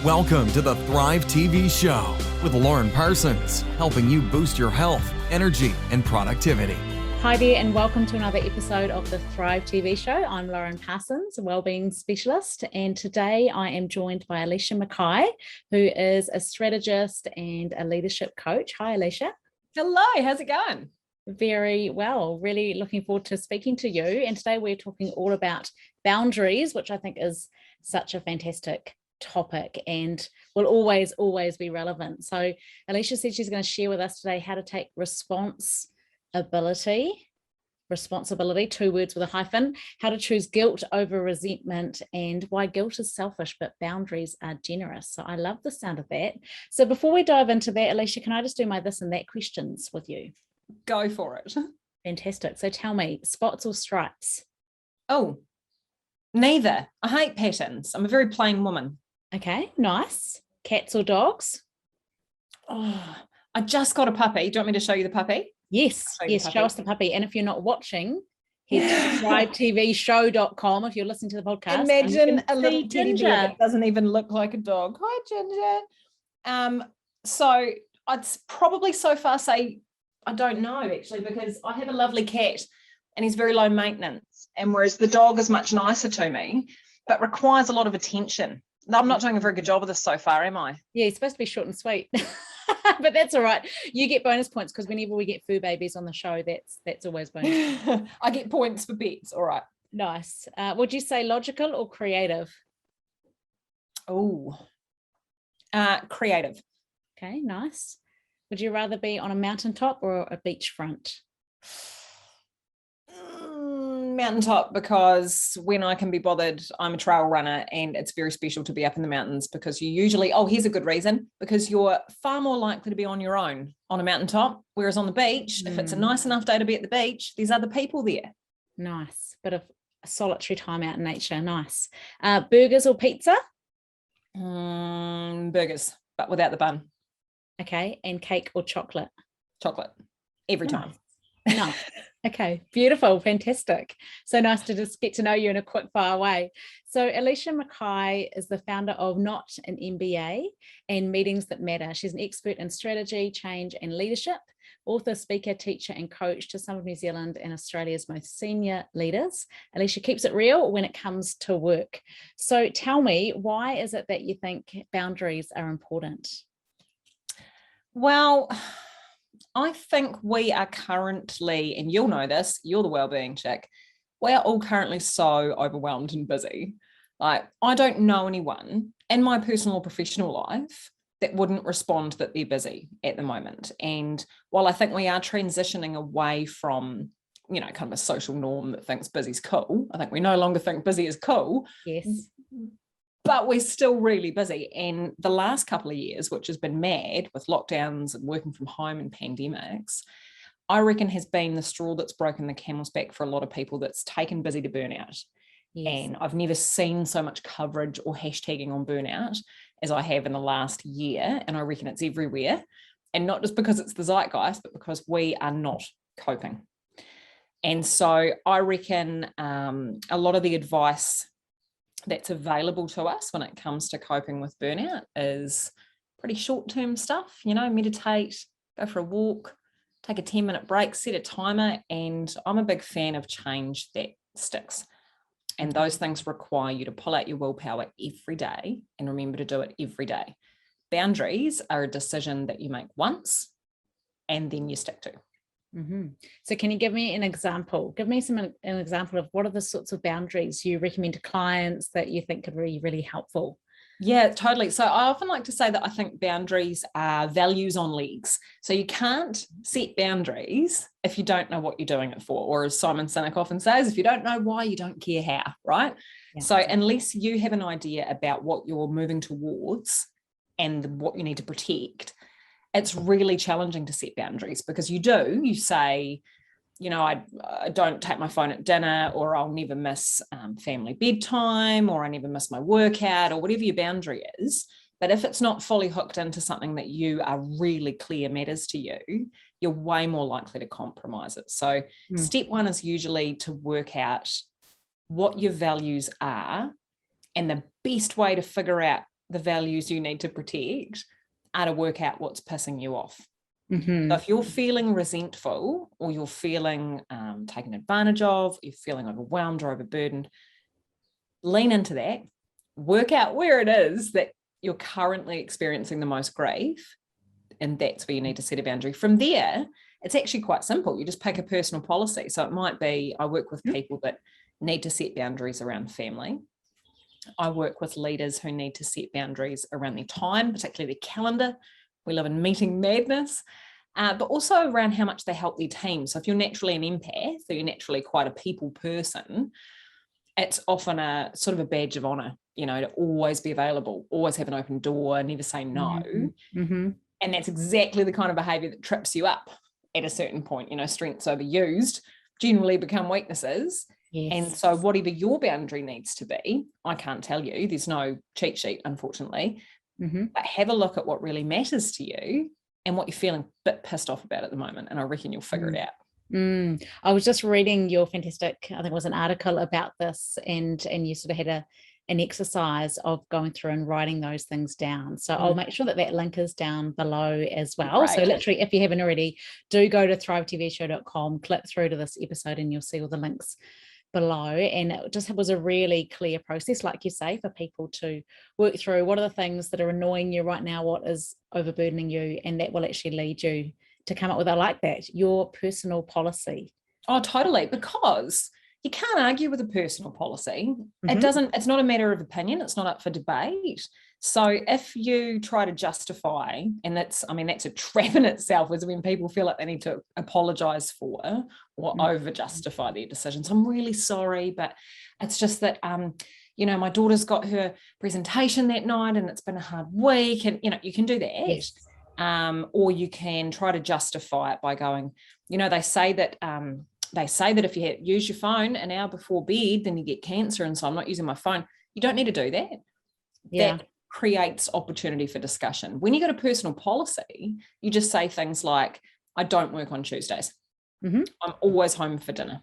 Welcome to the Thrive TV Show with Lauren Parsons, helping you boost your health, energy, and productivity. Hi there, and welcome to another episode of the Thrive TV Show. I'm Lauren Parsons, a wellbeing specialist, and today I am joined by Alicia McKay, who is a strategist and a leadership coach. Hi, Alicia. Hello, how's it going? Very well. Really looking forward to speaking to you. And today we're talking all about boundaries, which I think is such a fantastic topic and will always be relevant. So Alicia said she's going to share with us today how to take responsibility, 2 words with a hyphen, how to choose guilt over resentment, and why guilt is selfish but boundaries are generous. So I love the sound of that. So before we dive into that, Alicia, can I just do my this and that questions with you? Go for it. Fantastic. So tell me, spots or stripes? Oh, neither. I hate patterns. I'm a very plain woman. Okay, nice. Cats or dogs? Oh, I just got a puppy. Do you want me to show you the puppy? Yes, show us the puppy. And if you're not watching, head to thrivetvshow.com if you're listening to the podcast. Imagine a little teddy bear that doesn't even look like a dog. Hi, Ginger. So I'd probably so far say I don't know, actually, because I have a lovely cat and he's very low maintenance. And whereas the dog is much nicer to me, but requires a lot of attention. I'm not doing a very good job of this so far, am I? Yeah, it's supposed to be short and sweet, but that's all right. You get bonus points because whenever we get fur babies on the show, that's always bonus. I get points for pets. All right. Nice. Would you say logical or creative? Oh, creative. Okay, nice. Would you rather be on a mountaintop or a beachfront? Mountaintop, because when I can be bothered, I'm a trail runner and it's very special to be up in the mountains because you usually, here's a good reason, because you're far more likely to be on your own on a mountaintop, whereas on the beach, if it's a nice enough day to be at the beach, there's other people there. Nice. Bit of a solitary time out in nature. Nice. Burgers or pizza? Burgers, but without the bun. Okay. And cake or chocolate? Chocolate. Every time. No. Okay, beautiful, fantastic. So nice to just get to know you in a quick fire way. So Alicia McKay is the founder of Not an MBA and Meetings That Matter. She's an expert in strategy, change and leadership, author, speaker, teacher and coach to some of New Zealand and Australia's most senior leaders. Alicia keeps it real when it comes to work. So tell me, why is it that you think boundaries are important? Well, I think we are currently, and you'll know this, you're the wellbeing chick, we are all currently so overwhelmed and busy. Like, I don't know anyone in my personal or professional life that wouldn't respond that they're busy at the moment. And while I think we are transitioning away from, kind of a social norm that thinks busy's cool, I think we no longer think busy is cool. Yes. But we're still really busy. And the last couple of years, which has been mad with lockdowns and working from home and pandemics, I reckon has been the straw that's broken the camel's back for a lot of people that's taken busy to burnout. Yes. And I've never seen so much coverage or hashtagging on burnout as I have in the last year. And I reckon it's everywhere. And not just because it's the zeitgeist, but because we are not coping. And so I reckon a lot of the advice that's available to us when it comes to coping with burnout is pretty short-term stuff, meditate, go for a walk, take a 10-minute break, set a timer. And I'm a big fan of change that sticks. And those things require you to pull out your willpower every day and remember to do it every day. Boundaries are a decision that you make once and then you stick to. Mm-hmm. So can you give me an example? Give me an example of what are the sorts of boundaries you recommend to clients that you think could be really helpful? Yeah, totally. So I often like to say that I think boundaries are values on legs. So you can't set boundaries if you don't know what you're doing it for. Or as Simon Sinek often says, if you don't know why, you don't care how, right? Yeah. So unless you have an idea about what you're moving towards and what you need to protect, it's really challenging to set boundaries because you say, I don't take my phone at dinner, or I'll never miss family bedtime, or I never miss my workout, or whatever your boundary is. But if it's not fully hooked into something that you are really clear matters to you, you're way more likely to compromise it. So step one is usually to work out what your values are, and the best way to figure out the values you need to protect are to work out what's pissing you off. Mm-hmm. So if you're feeling resentful, or you're feeling taken advantage of, you're feeling overwhelmed or overburdened, lean into that, work out where it is that you're currently experiencing the most grief, and that's where you need to set a boundary. From there, it's actually quite simple. You just pick a personal policy. So it might be, I work with people that need to set boundaries around family. I work with leaders who need to set boundaries around their time, particularly their calendar. We live in meeting madness, but also around how much they help their team. So if you're naturally an empath, or you're naturally quite a people person, it's often a sort of a badge of honor, you know, to always be available, always have an open door, never say no. Mm-hmm. And that's exactly the kind of behavior that trips you up at a certain point. You know, strengths overused generally become weaknesses. Yes. And so whatever your boundary needs to be, I can't tell you, there's no cheat sheet, unfortunately, but have a look at what really matters to you and what you're feeling a bit pissed off about at the moment. And I reckon you'll figure it out. I was just reading your fantastic, I think it was an article about this, and you sort of had an exercise of going through and writing those things down. So I'll make sure that link is down below as well. Right. So literally, if you haven't already, do go to thrivetvshow.com, click through to this episode, and you'll see all the links below. And it just was a really clear process, like you say, for people to work through what are the things that are annoying you right now, what is overburdening you, and that will actually lead you to come up with, I like that, your personal policy. Oh, totally. Because you can't argue with a personal policy. It's not a matter of opinion. It's not up for debate. So if you try to justify, and that's a trap in itself, is when people feel like they need to apologize for or over justify their decisions. I'm really sorry, but it's just that, you know, my daughter's got her presentation that night and it's been a hard week. And, you know, you can do that. Yes. Or you can try to justify it by going, you know, they say that if you use your phone an hour before bed, then you get cancer. And so I'm not using my phone. You don't need to do that. Yeah. That creates opportunity for discussion. When you got a personal policy, you just say things like, I don't work on Tuesdays. I'm always home for dinner.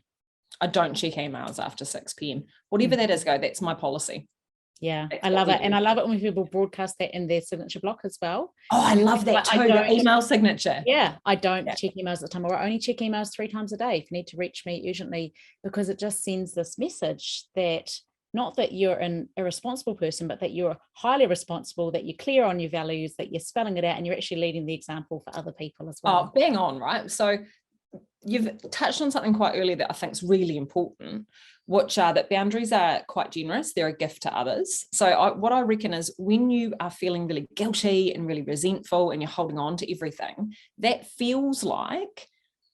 I don't check emails after 6 p.m. Whatever that is, that's my policy. Yeah, That's I love what it. And I love it when people broadcast that in their signature block as well. Oh, I love that too, the email signature. Yeah, I don't check emails at the time, or I only check emails 3 times a day if you need to reach me urgently, because it just sends this message that not that you're an irresponsible person, but that you're highly responsible, that you're clear on your values, that you're spelling it out, and you're actually leading the example for other people as well. Oh, bang on, right? So you've touched on something quite earlier that I think is really important, which are that boundaries are quite generous. They're a gift to others. So what I reckon is, when you are feeling really guilty and really resentful and you're holding on to everything, that feels like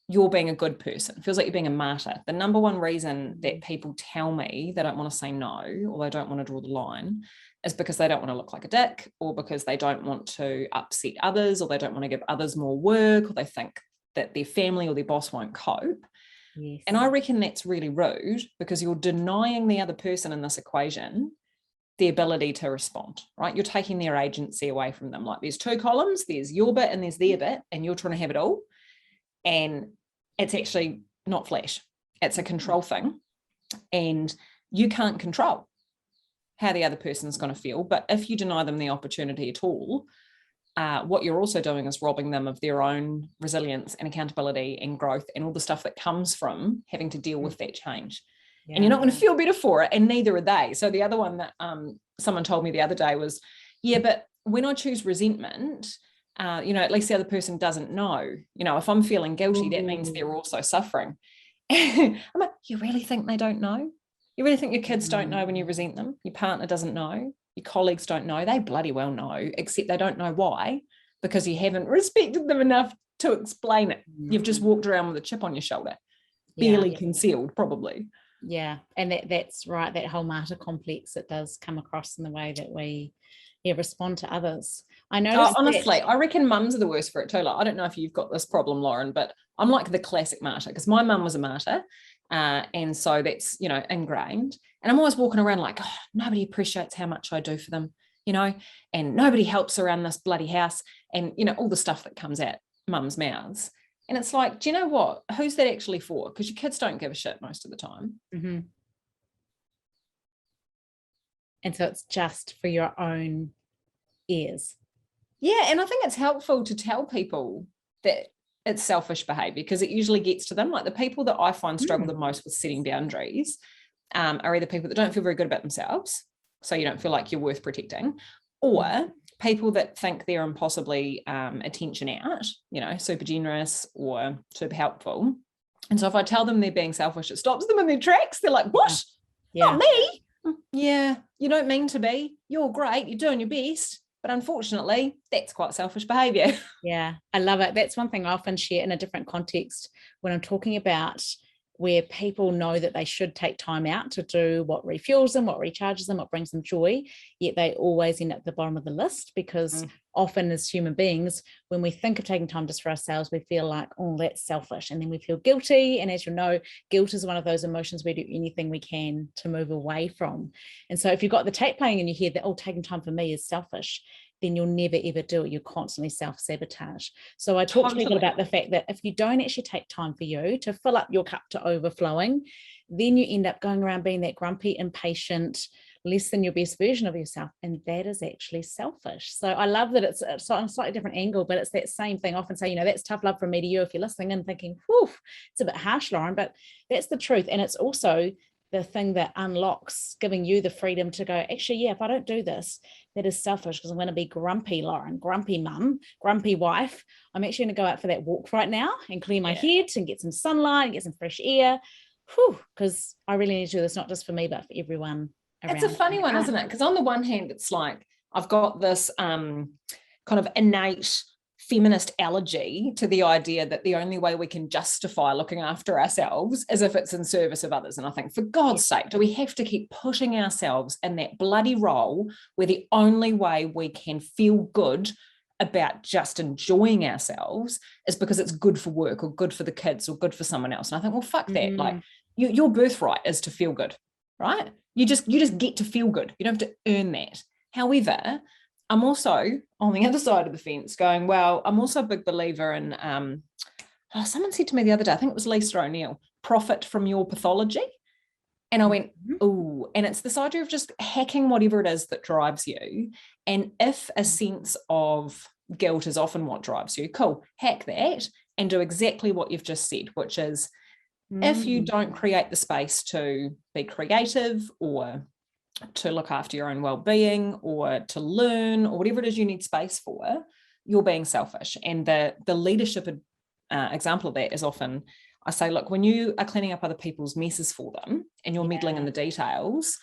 you're being a good person. It feels like you're being a martyr. The number one reason that people tell me they don't want to say no, or they don't want to draw the line, is because they don't want to look like a dick, or because they don't want to upset others, or they don't want to give others more work, or they think that their family or their boss won't cope. Yes. And I reckon that's really rude, because you're denying the other person in this equation the ability to respond, right? You're taking their agency away from them. Like, there's 2 columns, there's your bit and there's their bit, and you're trying to have it all. And it's actually not flash. It's a control thing. And you can't control how the other person's going to feel. But if you deny them the opportunity at all, what you're also doing is robbing them of their own resilience and accountability and growth and all the stuff that comes from having to deal with that change. Yeah. And you're not going to feel better for it, and neither are they. So the other one that someone told me the other day was, yeah, but when I choose resentment, you know, at least the other person doesn't know. You know, if I'm feeling guilty, that means they're also suffering. I'm like, you really think they don't know? You really think your kids don't know when you resent them? Your partner doesn't know? Your colleagues don't know? They bloody well know, except they don't know why, because you haven't respected them enough to explain it. You've just walked around with a chip on your shoulder, barely concealed, probably. Yeah, and that's right. That whole martyr complex, it does come across in the way that we respond to others. I know. Honestly, I reckon mums are the worst for it too. Like, I don't know if you've got this problem, Lauren, but I'm like the classic martyr, because my mum was a martyr. And so that's, you know, ingrained. And I'm always walking around like, oh, nobody appreciates how much I do for them, you know, and nobody helps around this bloody house, and, you know, all the stuff that comes out mums' mouths. And it's like, do you know what? Who's that actually for? Because your kids don't give a shit most of the time. And so it's just for your own ears. Yeah, and I think it's helpful to tell people that it's selfish behavior, because it usually gets to them. Like the people that I find struggle the most with setting boundaries are either people that don't feel very good about themselves, so you don't feel like you're worth protecting, or people that think they're impossibly attention out, super generous or super helpful. And so if I tell them they're being selfish, it stops them in their tracks. They're like, what? Yeah. Not me? Yeah, you don't mean to be. You're great. You're doing your best. But unfortunately, that's quite selfish behavior. Yeah, I love it. That's one thing I often share in a different context when I'm talking about where people know that they should take time out to do what refuels them, what recharges them, what brings them joy, yet they always end up at the bottom of the list, because often as human beings, when we think of taking time just for ourselves, we feel like, oh, that's selfish. And then we feel guilty. And as you know, guilt is one of those emotions we do anything we can to move away from. And so if you've got the tape playing in your head that, oh, taking time for me is selfish, then you'll never, ever do it. You're constantly self-sabotage. So I talk to people about the fact that if you don't actually take time for you to fill up your cup to overflowing, then you end up going around being that grumpy, impatient, less than your best version of yourself. And that is actually selfish. So I love that it's on a slightly different angle, but it's that same thing. I often say, that's tough love from me to you if you're listening and thinking, whew, it's a bit harsh, Lauren, but that's the truth. And it's also the thing that unlocks giving you the freedom to go, actually, yeah, if I don't do this, that is selfish, because I'm going to be grumpy Lauren, grumpy mum, grumpy wife. I'm actually going to go out for that walk right now and clear my head and get some sunlight and get some fresh air, because I really need to do this, not just for me, but for everyone around. It's a funny one, isn't it? Because on the one hand, it's like I've got this kind of innate feminist allergy to the idea that the only way we can justify looking after ourselves is if it's in service of others. And I think, for God's sake, do we have to keep pushing ourselves in that bloody role where the only way we can feel good about just enjoying ourselves is because it's good for work or good for the kids or good for someone else? And I think, well, fuck that. Like your birthright is to feel good, right? You just get to feel good. You don't have to earn that. However, I'm also on the other side of the fence going, well, I'm also a big believer in, someone said to me the other day, I think it was Lisa O'Neill, profit from your pathology. And I went, ooh, and it's this idea of just hacking whatever it is that drives you. And if a sense of guilt is often what drives you, cool, hack that and do exactly what you've just said, which is if you don't create the space to be creative or to look after your own well-being or to learn or whatever it is you need space for, you're being selfish. And the leadership example of that is often, I say, look, when you are cleaning up other people's messes for them and you're meddling in the details,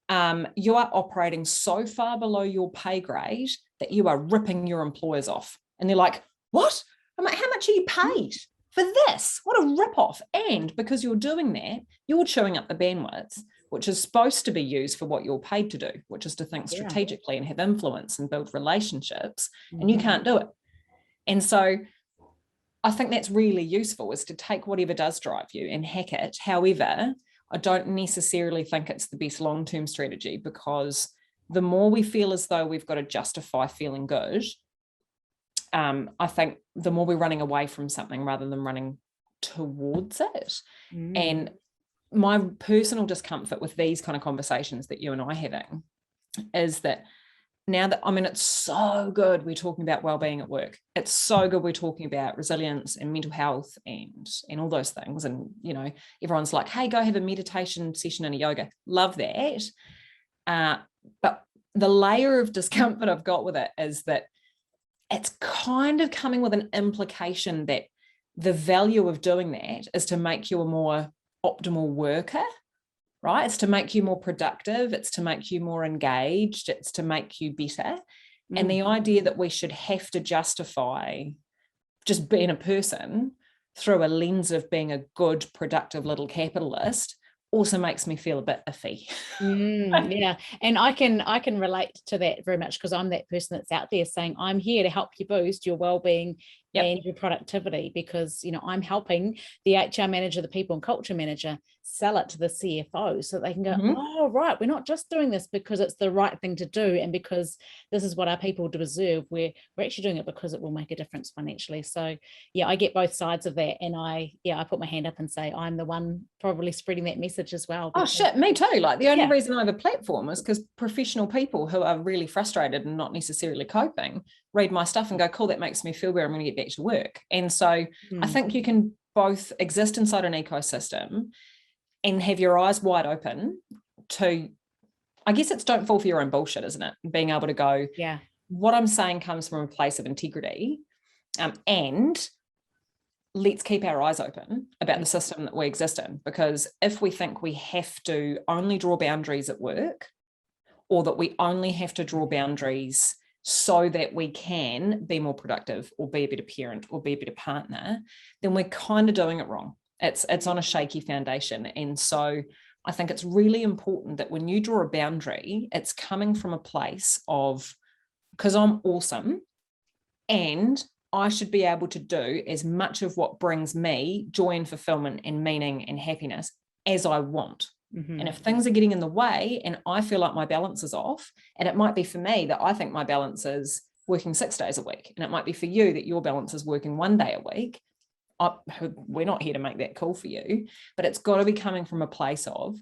you are operating so far below your pay grade that you are ripping your employers off. And they're like, what? I'm like, how much are you paid for this? What a rip-off. And because you're doing that, you're chewing up the bandwidth, which is supposed to be used for what you're paid to do, which is to think strategically and have influence and build relationships, and you can't do it. And so I think that's really useful, is to take whatever does drive you and hack it. However, I don't necessarily think it's the best long-term strategy, because the more we feel as though we've got to justify feeling good, I think the more we're running away from something rather than running towards it. And my personal discomfort with these kind of conversations that you and I are having is that now that, it's so good we're talking about well-being at work. It's so good we're talking about resilience and mental health and all those things. And, everyone's like, hey, go have a meditation session and a yoga. Love that. But the layer of discomfort I've got with it is that it's kind of coming with an implication that the value of doing that is to make you a more optimal worker, right? It's to make you more productive. It's to make you more engaged. It's to make you better. And the idea that we should have to justify just being a person through a lens of being a good, productive little capitalist also makes me feel a bit iffy. Yeah. And I can relate to that very much, because I'm that person that's out there saying, I'm here to help you boost your well-being Yep. and your productivity, because, I'm helping the HR manager, the people and culture manager sell it to the CFO so they can go, oh, right, we're not just doing this because it's the right thing to do and because this is what our people deserve. We're actually doing it because it will make a difference financially. So yeah, I get both sides of that. And I put my hand up and say, I'm the one probably spreading that message as well. Oh shit, me too. Like the only reason I have a platform is because professional people who are really frustrated and not necessarily coping read my stuff and go, cool, that makes me feel better. I'm going to get back to work. And so I think you can both exist inside an ecosystem and have your eyes wide open to, I guess it's don't fall for your own bullshit, isn't it? Being able to go, yeah, what I'm saying comes from a place of integrity, and let's keep our eyes open about the system that we exist in. Because if we think we have to only draw boundaries at work, or that we only have to draw boundaries so that we can be more productive or be a better parent or be a better partner, then we're kind of doing it wrong. It's on a shaky foundation. And so I think it's really important that when you draw a boundary, it's coming from a place of, because I'm awesome and I should be able to do as much of what brings me joy and fulfillment and meaning and happiness as I want. And if things are getting in the way and I feel like my balance is off, and it might be for me that I think my balance is working 6 days a week, and it might be for you that your balance is working 1 day a week, we're not here to make that call for you, but it's got to be coming from a place of,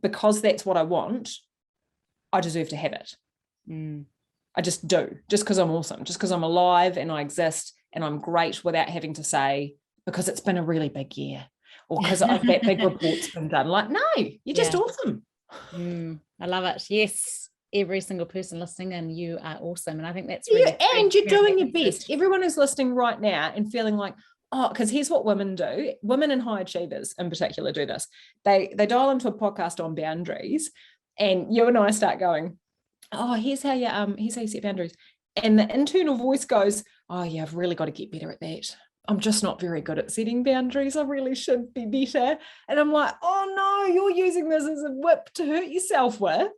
because that's what I want, I deserve to have it. I just do, just because I'm awesome, just because I'm alive and I exist and I'm great, without having to say, because it's been a really big year, or because that big report's been done. Like, no, you're just awesome. I love it. Yes. Every single person listening, and you are awesome. And I think that's really and you're doing your best. Everyone who's listening right now and feeling like, oh, because here's what women do. Women and high achievers in particular do this. They dial into a podcast on boundaries, and you and I start going, oh, here's how you set boundaries. And the internal voice goes, oh yeah, I've really got to get better at that. I'm just not very good at setting boundaries. I really should be better. And I'm like, oh no, you're using this as a whip to hurt yourself with,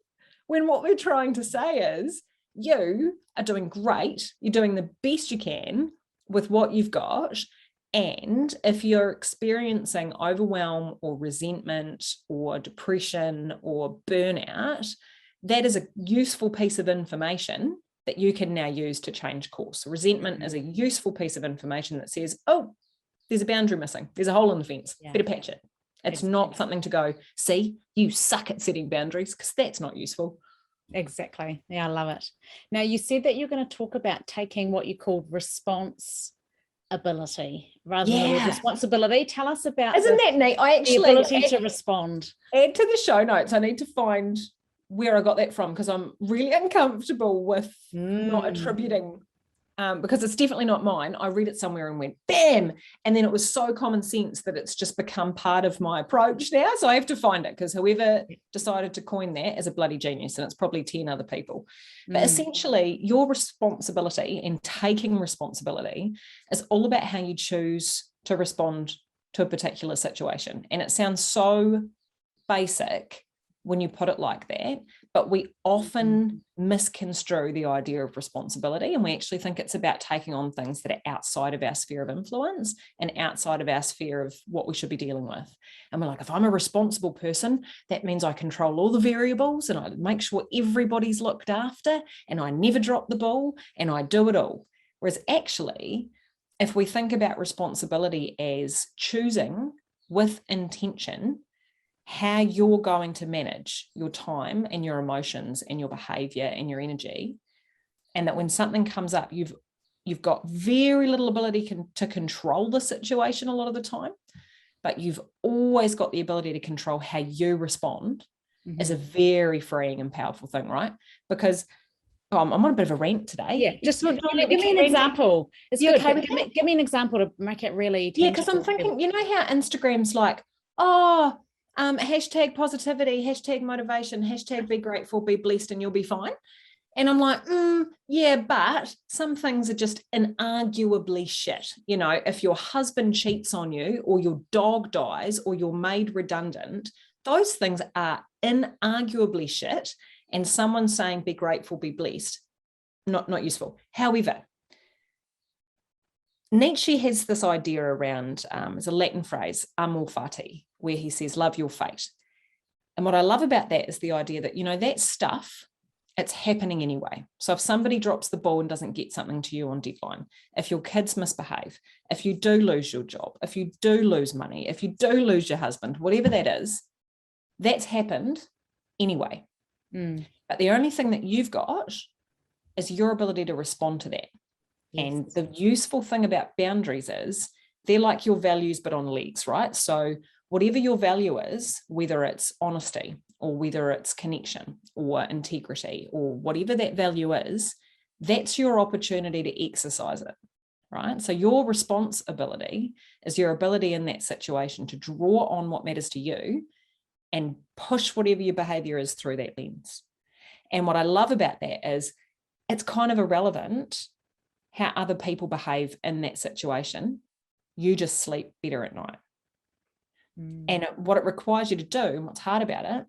when what we're trying to say is, you are doing great. You're doing the best you can with what you've got. And if you're experiencing overwhelm or resentment or depression or burnout, that is a useful piece of information that you can now use to change course. Resentment is a useful piece of information that says, oh, there's a boundary missing. There's a hole in the fence. Better patch it. It's not something to go, see, you suck at setting boundaries, because that's not useful. Exactly. Yeah, I love it. Now, you said that you're going to talk about taking what you called responsibility rather than responsibility. Tell us about Isn't that neat? I actually the ability to respond. Add to the show notes. I need to find where I got that from, because I'm really uncomfortable with not attributing, because it's definitely not mine. I read it somewhere and went, bam. And then it was so common sense that it's just become part of my approach now. So I have to find it, because whoever decided to coin that is a bloody genius, and it's probably 10 other people. But essentially, your responsibility and taking responsibility is all about how you choose to respond to a particular situation. And it sounds so basic when you put it like that, but we often misconstrue the idea of responsibility, and we actually think it's about taking on things that are outside of our sphere of influence and outside of our sphere of what we should be dealing with. And we're like, if I'm a responsible person, that means I control all the variables and I make sure everybody's looked after and I never drop the ball and I do it all. Whereas actually, if we think about responsibility as choosing with intention how you're going to manage your time and your emotions and your behavior and your energy, and that when something comes up, you've got very little ability to control the situation a lot of the time, but you've always got the ability to control how you respond, is a very freeing and powerful thing, right? Because I'm on a bit of a rant today. Yeah, just give me an example. It's good. Okay, give me an example to make it really tangible. Yeah, because I'm thinking, you know how Instagram's like, oh, hashtag positivity, hashtag motivation, hashtag be grateful, be blessed, and you'll be fine. And I'm like, yeah, but some things are just inarguably shit. You know, if your husband cheats on you, or your dog dies, or you're made redundant, those things are inarguably shit. And someone saying be grateful, be blessed, not useful. However, Nietzsche has this idea around, it's a Latin phrase, amor fati, where he says, love your fate. And what I love about that is the idea that, that stuff, it's happening anyway. So if somebody drops the ball and doesn't get something to you on deadline, if your kids misbehave, if you do lose your job, if you do lose money, if you do lose your husband, whatever that is, that's happened anyway. But the only thing that you've got is your ability to respond to that. Yes. And the useful thing about boundaries is they're like your values, but on legs, right? So whatever your value is, whether it's honesty or whether it's connection or integrity or whatever that value is, that's your opportunity to exercise it, right? So your responsibility is your ability in that situation to draw on what matters to you and push whatever your behavior is through that lens. And what I love about that is it's kind of irrelevant how other people behave in that situation. You just sleep better at night. And what it requires you to do, and what's hard about it,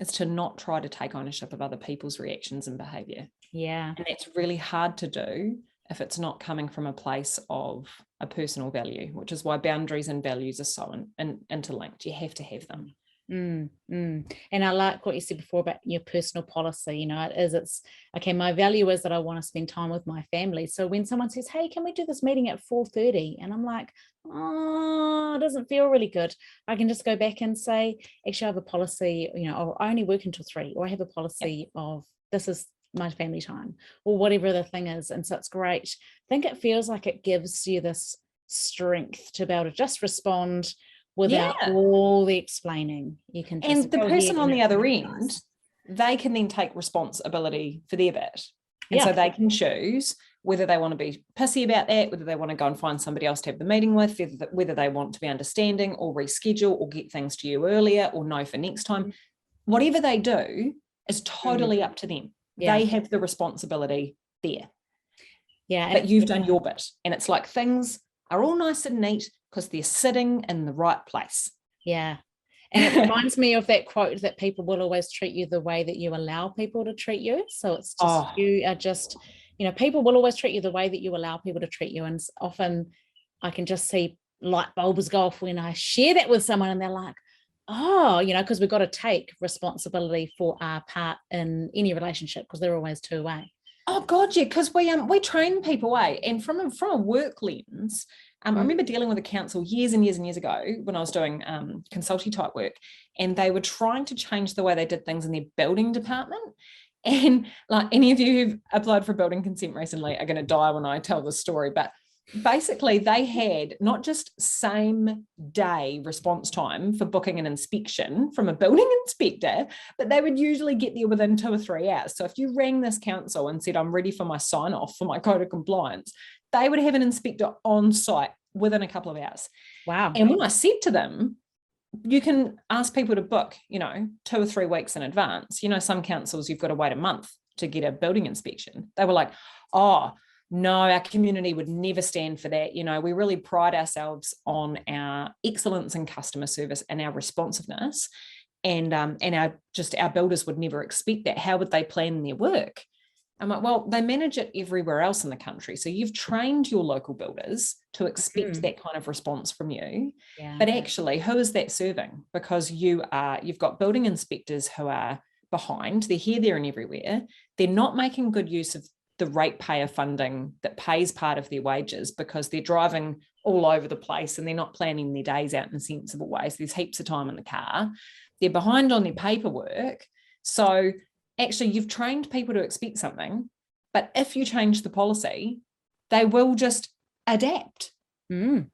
is to not try to take ownership of other people's reactions and behavior. Yeah. And that's really hard to do if it's not coming from a place of a personal value, which is why boundaries and values are so interlinked. You have to have them. And I like what you said before about your personal policy. It's okay, my value is that I want to spend time with my family. So when someone says, hey, can we do this meeting at 4:30, and I'm like, oh, it doesn't feel really good, I can just go back and say, actually I have a policy, I only work until 3, or I have a policy of this is my family time, or whatever the thing is. And so it's great. I think it feels like it gives you this strength to be able to just respond without all the explaining. You can just, and the person on the other end, they can then take responsibility for their bit. And so they can choose whether they want to be pissy about that, whether they want to go and find somebody else to have the meeting with, whether they want to be understanding or reschedule or get things to you earlier or no for next time. Whatever they do is totally up to them. They have the responsibility there. But you've done your bit. And it's like things are all nice and neat because they're sitting in the right place. Yeah. And it reminds me of that quote that people will always treat you the way that you allow people to treat you. So it's just, you are just, people will always treat you the way that you allow people to treat you. And often I can just see light bulbs go off when I share that with someone and they're like, oh, because we've got to take responsibility for our part in any relationship because they're always two-way. Oh God, yeah, because we train people, and from a work lens, I remember dealing with a council years and years and years ago when I was doing consulting type work, and they were trying to change the way they did things in their building department. And like any of you who've applied for building consent recently are going to die when I tell this story, but basically they had not just same day response time for booking an inspection from a building inspector, but they would usually get there within 2 or 3 hours. So if you rang this council and said, I'm ready for my sign off for my code of compliance, they would have an inspector on site within a couple of hours. Wow. And when I said to them, you can ask people to book, 2 or 3 weeks in advance. Some councils, you've got to wait a month to get a building inspection. They were like, oh, no, our community would never stand for that. We really pride ourselves on our excellence in customer service and our responsiveness. And our builders would never expect that. How would they plan their work? I'm like, well, they manage it everywhere else in the country. So you've trained your local builders to expect that kind of response from you. Yeah. But actually, who is that serving? Because you've got building inspectors who are behind. They're here, there, and everywhere. They're not making good use of the ratepayer funding that pays part of their wages because they're driving all over the place and they're not planning their days out in sensible ways. There's heaps of time in the car. They're behind on their paperwork. So actually you've trained people to expect something, but if you change the policy, they will just adapt. Remember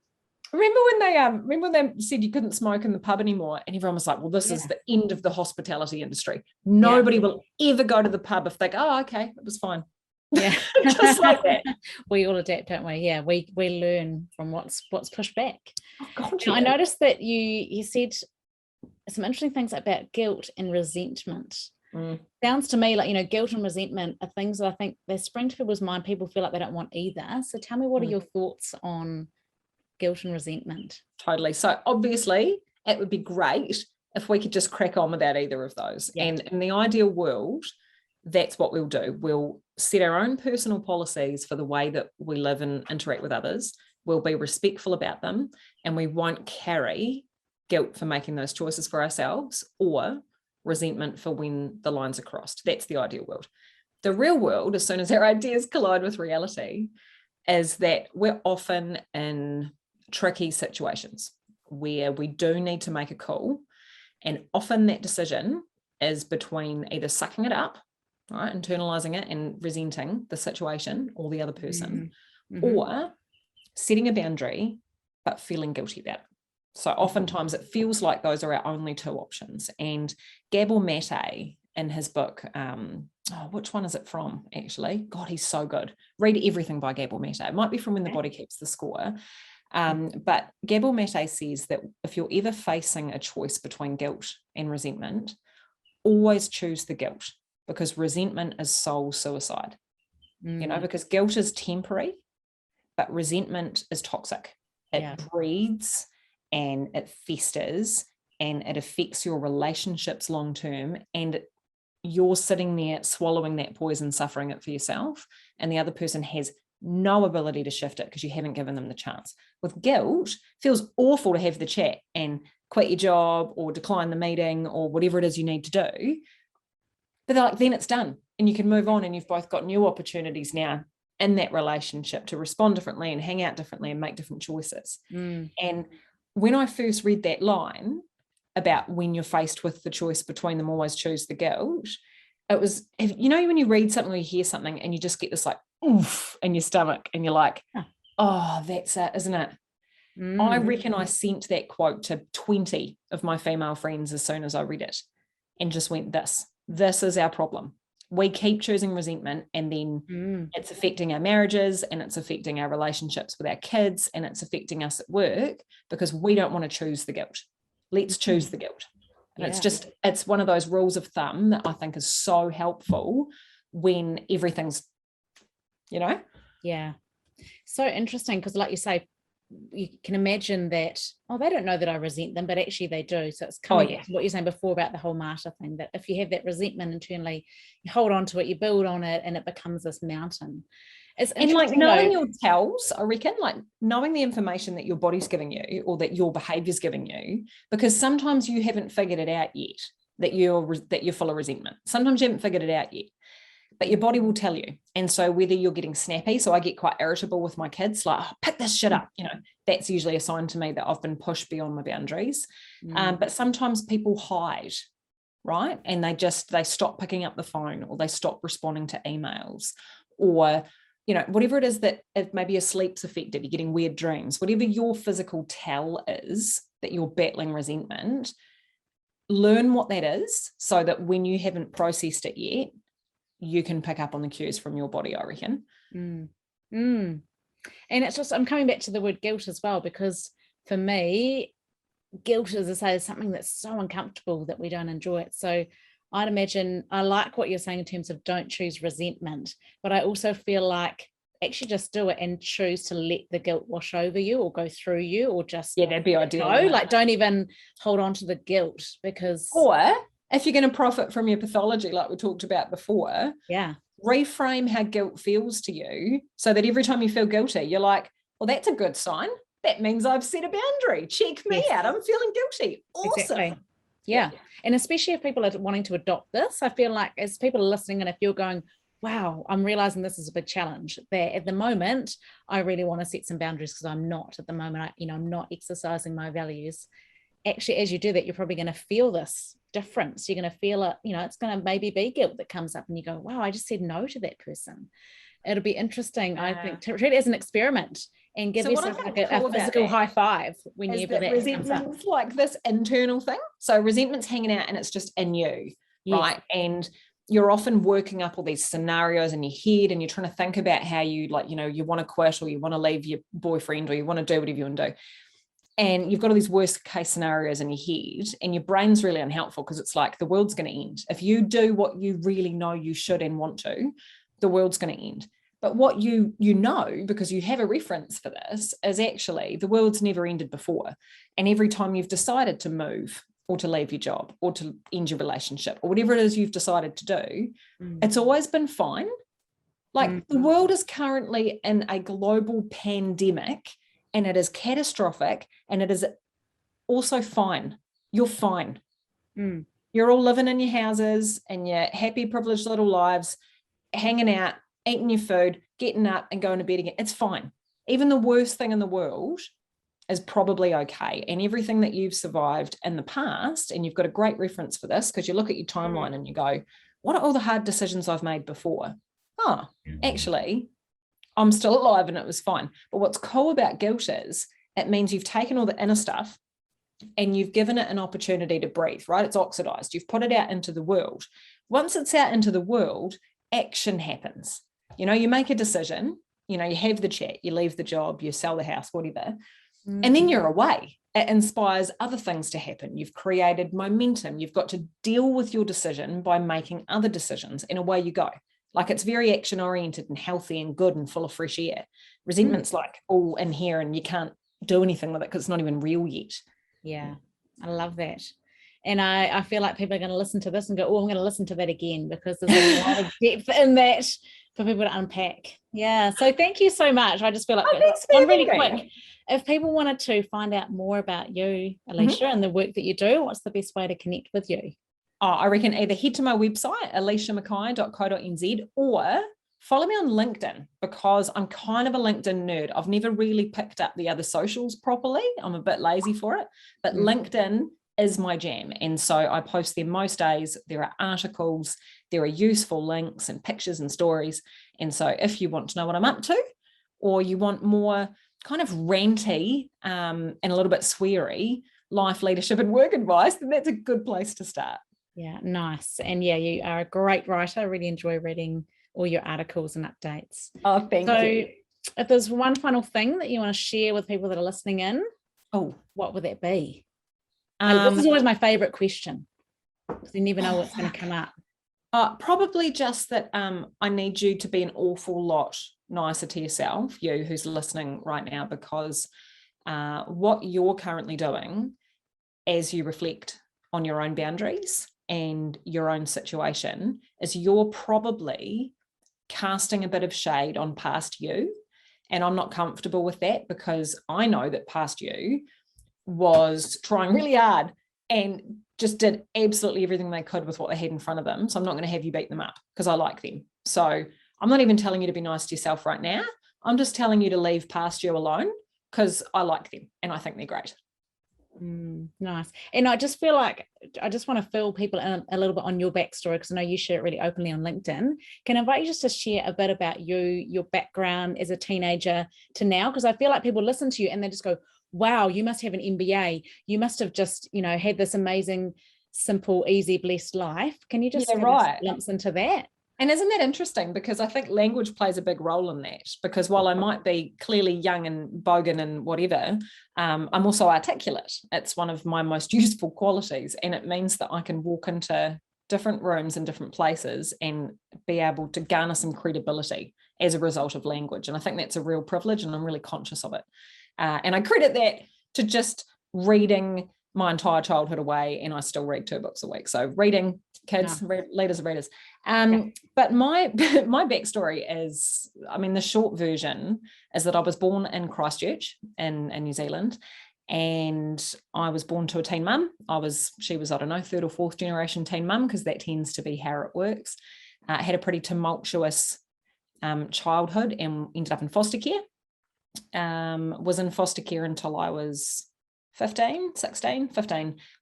when they said you couldn't smoke in the pub anymore, and everyone was like, well, this is the end of the hospitality industry. Nobody will ever go to the pub if they go, oh, okay, it was fine. Yeah. Just like that. We all adapt, don't we? Yeah, we learn from what's pushed back. Oh, God, I noticed that you said some interesting things about guilt and resentment. Sounds to me like, guilt and resentment are things that I think they spring to people's mind. People feel like they don't want either. So tell me, what are your thoughts on guilt and resentment? Totally. So obviously it would be great if we could just crack on without either of those. Yeah. And in the ideal world, that's what we'll do. We'll set our own personal policies for the way that we live and interact with others. we'll be respectful about them, and we won't carry guilt for making those choices for ourselves or resentment for when the lines are crossed. That's the ideal world. The real world, as soon as our ideas collide with reality, is that we're often in tricky situations where we do need to make a call. And often that decision is between either sucking it up, right, internalizing it and resenting the situation or the other person, or setting a boundary but feeling guilty about it. So oftentimes it feels like those are our only two options. And Gabor Mate, in his book, which one is it from, actually? God, he's so good. Read everything by Gabor Mate. It might be from When the Body Keeps the Score. But Gabor Mate says that if you're ever facing a choice between guilt and resentment, always choose the guilt, because resentment is soul suicide. Because guilt is temporary, but resentment is toxic. It breeds and it festers and it affects your relationships long term, and you're sitting there swallowing that poison, suffering it for yourself, and the other person has no ability to shift it because you haven't given them the chance. With guilt, it feels awful to have the chat and quit your job or decline the meeting or whatever it is you need to do. But they're like, then it's done and you can move on, and you've both got new opportunities now in that relationship to respond differently and hang out differently and make different choices. And when I first read that line about when you're faced with the choice between them, always choose the guilt, it was, when you read something or you hear something and you just get this like oof in your stomach and you're like, oh, that's it, isn't it? I reckon I sent that quote to 20 of my female friends as soon as I read it and just went, this is our problem. We keep choosing resentment, and then it's affecting our marriages and it's affecting our relationships with our kids and it's affecting us at work because we don't want to choose the guilt. Let's choose the guilt. And it's one of those rules of thumb that I think is so helpful when everything's, Yeah. So interesting, because like you say, you can imagine that, they don't know that I resent them, but actually they do. So it's coming back to what you're saying before about the whole martyr thing, that if you have that resentment internally, you hold on to it, you build on it, and it becomes this mountain. And like knowing your tells, I reckon, like knowing the information that your body's giving you or that your behavior's giving you, because sometimes you haven't figured it out yet that you're full of resentment. Sometimes you haven't figured it out yet, but your body will tell you. And so whether you're getting snappy, so I get quite irritable with my kids, like, pick this shit up, that's usually a sign to me that I've been pushed beyond my boundaries. But sometimes people hide, right? And they stop picking up the phone, or they stop responding to emails, or whatever it is, that if maybe your sleep's affected, you're getting weird dreams, whatever your physical tell is that you're battling resentment, learn what that is so that when you haven't processed it yet, you can pick up on the cues from your body, I reckon. And it's just, I'm coming back to the word guilt as well, because for me, guilt, as I say, is something that's so uncomfortable that we don't enjoy it. So I'd imagine, I like what you're saying in terms of don't choose resentment, but I also feel like actually just do it and choose to let the guilt wash over you or go through you, or just that'd be ideal. Like don't even hold on to the guilt, because if you're going to profit from your pathology, like we talked about before, reframe how guilt feels to you so that every time you feel guilty, you're like, well, that's a good sign. That means I've set a boundary. Check me out. I'm feeling guilty. Awesome. Exactly. Yeah. And especially if people are wanting to adopt this, I feel like as people are listening, and if you're going, wow, I'm realizing this is a big challenge, that at the moment, I really want to set some boundaries because I'm not at the moment, I'm not exercising my values. Actually, as you do that, you're probably going to feel this difference. You're going to feel it, it's going to maybe be guilt that comes up and you go, wow, I just said no to that person. It'll be interesting, I think, to treat it as an experiment and give yourself like a physical high five whenever that comes up. Resentment's like this internal thing. So resentment's hanging out and it's just in you, right? And you're often working up all these scenarios in your head and you're trying to think about how you you want to quit, or you want to leave your boyfriend, or you want to do whatever you want to do. And you've got all these worst case scenarios in your head, and your brain's really unhelpful because it's like the world's going to end. If you do what you really know you should and want to, the world's going to end. But what you know, because you have a reference for this, is actually the world's never ended before. And every time you've decided to move or to leave your job or to end your relationship or whatever it is you've decided to do, it's always been fine. Like the world is currently in a global pandemic and it is catastrophic, and it is also fine. You're fine. You're all living in your houses and your happy, privileged little lives, hanging out, eating your food, getting up and going to bed again. It's fine. Even the worst thing in the world is probably okay. And everything that you've survived in the past, and you've got a great reference for this because you look at your timeline and you go, what are all the hard decisions I've made before? Oh, actually, I'm still alive and it was fine. But what's cool about guilt is it means you've taken all the inner stuff and you've given it an opportunity to breathe, right? It's oxidized. You've put it out into the world. Once it's out into the world, action happens. You know, you make a decision, you know, you have the chat, you leave the job, you sell the house, whatever, and then you're away. It inspires other things to happen. You've created momentum. You've got to deal with your decision by making other decisions, and away you go. Like, it's very action oriented and healthy and good and full of fresh air. Resentment's like all in here and you can't do anything with it because it's not even real yet. Yeah, I love that. And I feel like people are going to listen to this and go, oh, I'm going to listen to that again, because there's a lot of depth in that for people to unpack. Yeah. So thank you so much. I just feel like I'm really quick. If people wanted to find out more about you, Alicia, and the work that you do, what's the best way to connect with you? Oh, I reckon either head to my website, aliciamackay.co.nz, or follow me on LinkedIn, because I'm kind of a LinkedIn nerd. I've never really picked up the other socials properly. I'm a bit lazy for it, but LinkedIn is my jam. And so I post there most days. There are articles, there are useful links and pictures and stories. And so if you want to know what I'm up to, or you want more kind of ranty and a little bit sweary life, leadership and work advice, then that's a good place to start. Yeah, nice. And yeah, you are a great writer. I really enjoy reading all your articles and updates. Oh, thank you. So if there's one final thing that you want to share with people that are listening in, what would that be? This is always my favorite question, because you never know what's going to come up. Probably just that I need you to be an awful lot nicer to yourself, you who's listening right now, because what you're currently doing as you reflect on your own boundaries and your own situation is you're probably casting a bit of shade on past you. And I'm not comfortable with that, because I know that past you was trying really hard and just did absolutely everything they could with what they had in front of them. So I'm not going to have you beat them up, because I like them. So I'm not even telling you to be nice to yourself right now. I'm just telling you to leave past you alone, because I like them and I think they're great. Nice. And I just feel like I just want to fill people in a little bit on your backstory, because I know you share it really openly on LinkedIn. Can I invite you just to share a bit about you, your background as a teenager to now? Because I feel like people listen to you and they just go, wow, you must have an MBA. You must have just, had this amazing, simple, easy, blessed life. Can you just give us glimpse into that? And isn't that interesting? Because I think language plays a big role in that, because while I might be clearly young and bogan and whatever, I'm also articulate. It's one of my most useful qualities. And it means that I can walk into different rooms and different places and be able to garner some credibility as a result of language. And I think that's a real privilege, and I'm really conscious of it. And I credit that to just reading my entire childhood away, and I still read 2 books a week. So reading, kids, leaders of readers. But my backstory is, the short version is that I was born in Christchurch in New Zealand, and I was born to a teen mum. She was, I don't know, 3rd or 4th generation teen mum, because that tends to be how it works. Had a pretty tumultuous childhood and ended up in foster care. Was in foster care until I was 15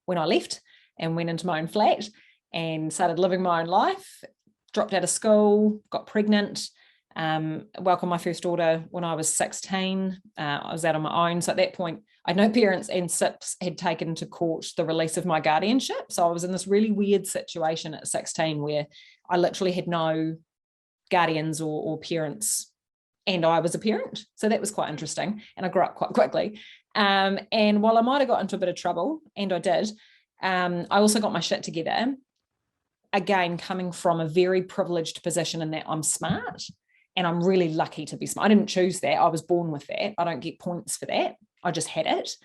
when I left and went into my own flat and started living my own life. Dropped out of school, got pregnant, welcomed my first daughter when I was 16. I was out on my own. So at that point, I know parents and SIPs had taken to court the release of my guardianship. So I was in this really weird situation at 16 where I literally had no guardians or parents, and I was a parent. So that was quite interesting. And I grew up quite quickly. And while I might have got into a bit of trouble, and I did, I also got my shit together. Again, coming from a very privileged position in that I'm smart, and I'm really lucky to be smart. I didn't choose that. I was born with that. I don't get points for that. I just had it.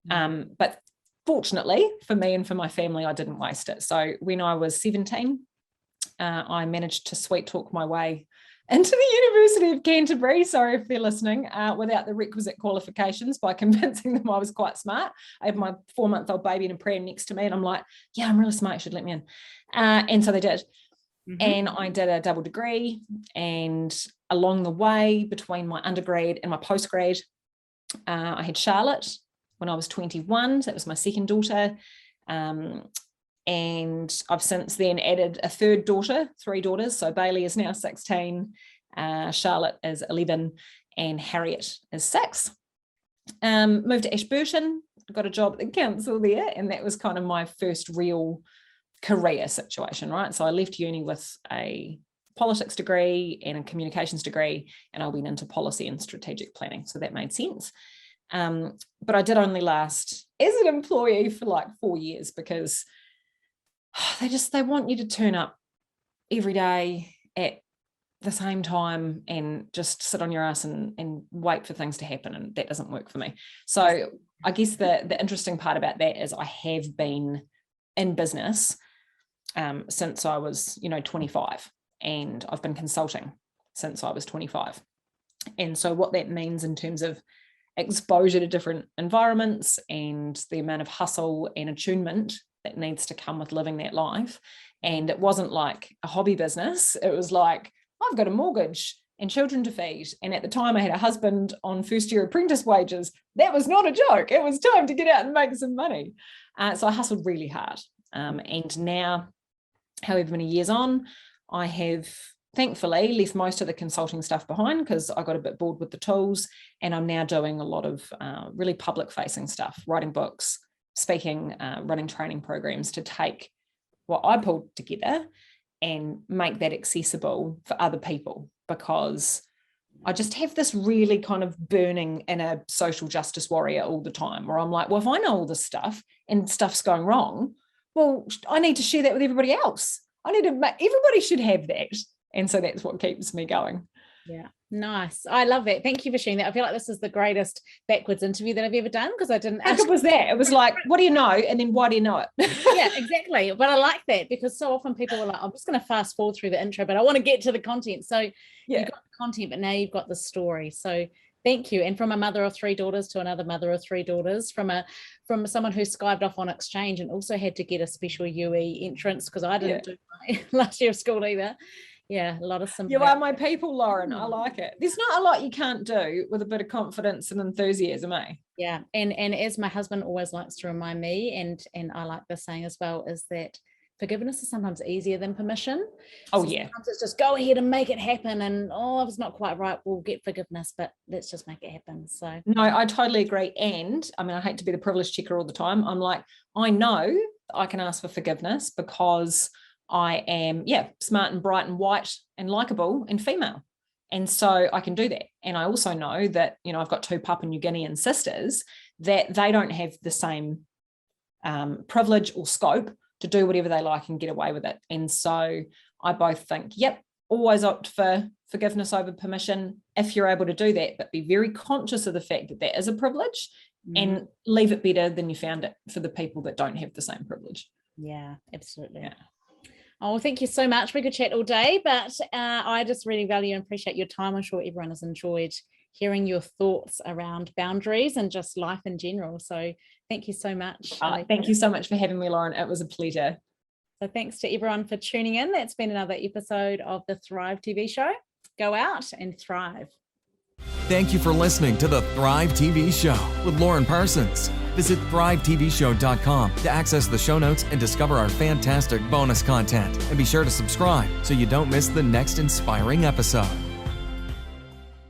But fortunately for me and for my family, I didn't waste it. So when I was 17, I managed to sweet talk my way into the University of Canterbury, sorry if they're listening, without the requisite qualifications, by convincing them I was quite smart. I had my 4-month-old baby in a pram next to me, and I'm like, yeah, I'm really smart, you should let me in. And so they did. Mm-hmm. And I did a double degree, and along the way between my undergrad and my postgrad, I had Charlotte when I was 21. So that was my second daughter. And I've since then added a third daughter, 3 daughters. So Bailey is now 16, Charlotte is 11, and Harriet is 6. Moved to Ashburton, got a job at the council there, and that was kind of my first real career situation, right? So I left uni with a politics degree and a communications degree, and I went into policy and strategic planning. So that made sense. But I did only last as an employee for like 4 years, because they want you to turn up every day at the same time and just sit on your ass and wait for things to happen, and that doesn't work for me. So I guess the interesting part about that is I have been in business since I was 25, and I've been consulting since I was 25. And so what that means in terms of exposure to different environments and the amount of hustle and attunement that needs to come with living that life. And it wasn't like a hobby business. It was like, I've got a mortgage and children to feed. And at the time I had a husband on first year apprentice wages. That was not a joke. It was time to get out and make some money. So I hustled really hard. And now, however many years on, I have thankfully left most of the consulting stuff behind, because I got a bit bored with the tools, and I'm now doing a lot of really public facing stuff, writing books, speaking, running training programs to take what I pulled together and make that accessible for other people, because I just have this really kind of burning inner social justice warrior all the time, where I'm like, well, if I know all this stuff and stuff's going wrong, well, I need to share that with everybody else. Everybody should have that. And so that's what keeps me going. Yeah, nice. I love it. Thank you for sharing that. I feel like this is the greatest backwards interview that I've ever done, because I didn't ask. It was that. It was like, what do you know? And then why do you know it? Yeah, exactly. But I like that, because so often people are like, I'm just going to fast forward through the intro, but I want to get to the content. So yeah, you've got the content, but now you've got the story. So thank you. And from a mother of 3 daughters to another mother of 3 daughters, from someone who skived off on exchange and also had to get a special UE entrance, because I didn't do my last year of school either. Yeah, a lot of simple. You are my people, Lauren. I like it. There's not a lot you can't do with a bit of confidence and enthusiasm, eh? Yeah, and as my husband always likes to remind me, and I like this saying as well, is that forgiveness is sometimes easier than permission. Oh, so yeah. Sometimes it's just go ahead and make it happen, and if it's not quite right, we'll get forgiveness, but let's just make it happen. So no, I totally agree. And I mean, I hate to be the privilege checker all the time. I'm like, I know I can ask for forgiveness because I am, smart and bright and white and likable and female. And so I can do that. And I also know that, I've got 2 Papua New Guinean sisters, that they don't have the same privilege or scope to do whatever they like and get away with it. And so I both think, always opt for forgiveness over permission if you're able to do that, but be very conscious of the fact that that is a privilege, and leave it better than you found it for the people that don't have the same privilege. Yeah, absolutely. Yeah. Oh, thank you so much. We could chat all day, but I just really value and appreciate your time. I'm sure everyone has enjoyed hearing your thoughts around boundaries and just life in general. So thank you so much. Thank you so much for having me, Lauren. It was a pleasure. So thanks to everyone for tuning in. That's been another episode of the Thrive TV show. Go out and thrive. Thank you for listening to the Thrive TV show with Lauren Parsons. Visit thrivetvshow.com to access the show notes and discover our fantastic bonus content. And be sure to subscribe so you don't miss the next inspiring episode.